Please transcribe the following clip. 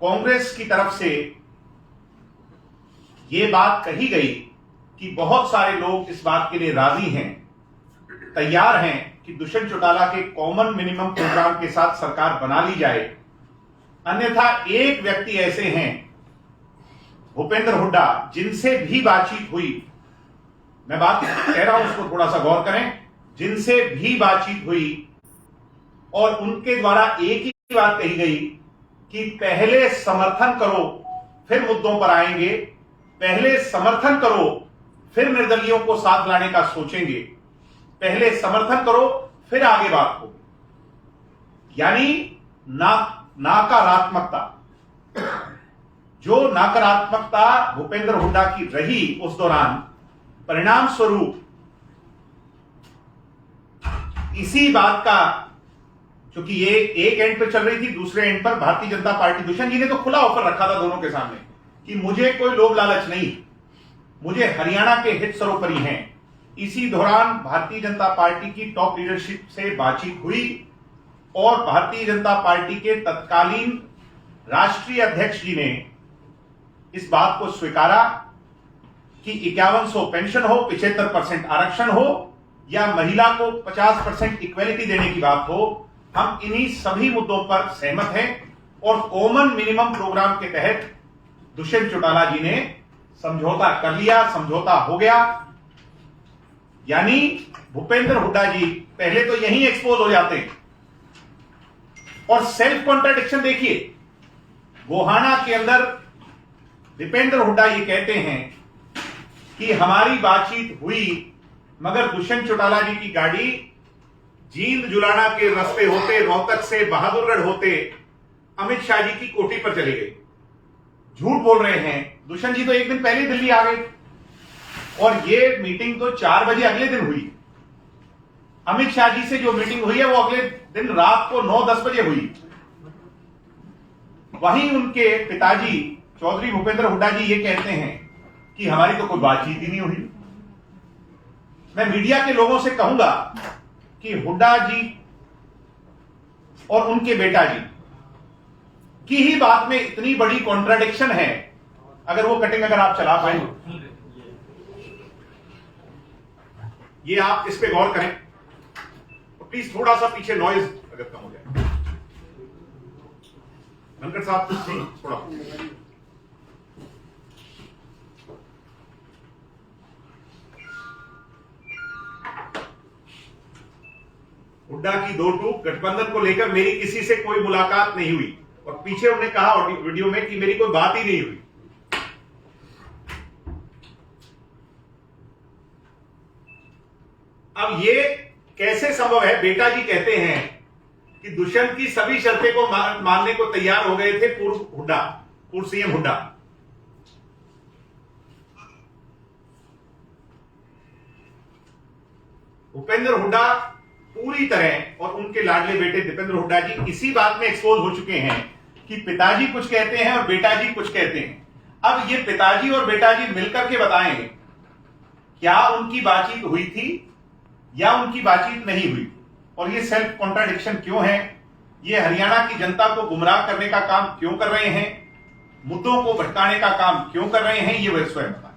कांग्रेस की तरफ से यह बात कही गई कि बहुत सारे लोग इस बात के लिए राजी हैं, तैयार हैं कि दुष्यंत चौटाला के कॉमन मिनिमम प्रोग्राम के साथ सरकार बना ली जाए। अन्यथा एक व्यक्ति ऐसे हैं, भूपेंद्र हुड्डा, जिनसे भी बातचीत हुई, मैं बात कह रहा हूं उसको थोड़ा सा गौर करें, जिनसे भी बातचीत हुई और उनके द्वारा एक ही बात कही गई कि पहले समर्थन करो फिर मुद्दों पर आएंगे, पहले समर्थन करो फिर निर्दलीयों को साथ लाने का सोचेंगे, पहले समर्थन करो फिर आगे बात हो। यानी नकारात्मकता, जो नकारात्मकता भूपेंद्र हुड्डा की रही उस दौरान, परिणाम स्वरूप इसी बात का, क्योंकि ये एक एंड पे चल रही थी, दूसरे एंड पर भारतीय जनता पार्टी, दुष्यंत जी ने तो खुला ऑफर रखा था दोनों के सामने कि मुझे कोई लोभ लालच नहीं, मुझे हरियाणा के हित सर्वोपरि हैं। इसी दौरान भारतीय जनता पार्टी की टॉप लीडरशिप से बातचीत हुई और भारतीय जनता पार्टी के तत्कालीन राष्ट्रीय अध्यक्ष जी ने इस बात को स्वीकारा कि 5100 पेंशन हो, 75% आरक्षण हो या महिला को 50% इक्वेलिटी देने की बात हो, हम इन्हीं सभी मुद्दों पर सहमत हैं और कॉमन मिनिमम प्रोग्राम के तहत दुष्यंत चौटाला जी ने समझौता कर लिया, समझौता हो गया। यानी भूपेंद्र हुड्डा जी पहले तो यहीं एक्सपोज हो जाते हैं। और सेल्फ कॉन्ट्राडिक्शन देखिए, गोहाना के अंदर दीपेंद्र हुड्डा ये कहते हैं कि हमारी बातचीत हुई मगर दुष्यंत चौटाला जी की गाड़ी जींद जुलाना के रास्ते होते, रोहतक से बहादुरगढ़ होते अमित शाह जी की कोठी पर चले गए। झूठ बोल रहे हैं, दुष्यंत जी तो एक दिन पहले दिल्ली आ गए और ये मीटिंग तो 4 बजे अगले दिन हुई। अमित शाह जी से जो मीटिंग हुई है वो अगले दिन रात को 9-10 बजे हुई। वहीं उनके पिताजी चौधरी भूपेंद्र हुड्डा जी ये कहते हैं कि हमारी तो कोई बातचीत ही नहीं हुई। मैं मीडिया के लोगों से कहूंगा कि हुड्डा जी और उनके बेटा जी की ही बात में इतनी बड़ी कॉन्ट्राडिक्शन है, अगर वो कटिंग अगर आप चला पाए, ये आप इस पे गौर करें। प्लीज थोड़ा सा पीछे नॉइज अगर कम हो जाए, धनखड़ साहब थोड़ा। हुड्डा की 2 टूक, गठबंधन को लेकर मेरी किसी से कोई मुलाकात नहीं हुई और पीछे उन्होंने कहा वीडियो में कि मेरी कोई बात ही नहीं हुई। अब ये कैसे संभव है? बेटा जी कहते हैं कि दुष्यंत की सभी शर्तें को मानने को तैयार हो गए थे पूर्व सीएम हुड्डा। भूपेंद्र हुड्डा पूरी तरह और उनके लाडले बेटे दीपेंद्र हुड्डा जी इसी बात में एक्सपोज हो चुके हैं कि पिताजी कुछ कहते हैं और बेटा जी कुछ कहते हैं। अब ये पिताजी और बेटा जी मिलकर के बताएं क्या उनकी बातचीत हुई थी या उनकी बातचीत नहीं हुई, और ये सेल्फ कॉन्ट्राडिक्शन क्यों है, ये हरियाणा की जनता को गुमराह करने का काम क्यों कर रहे हैं, मुद्दों को भटकाने का काम क्यों कर रहे हैं, ये वे स्वयं बताएं।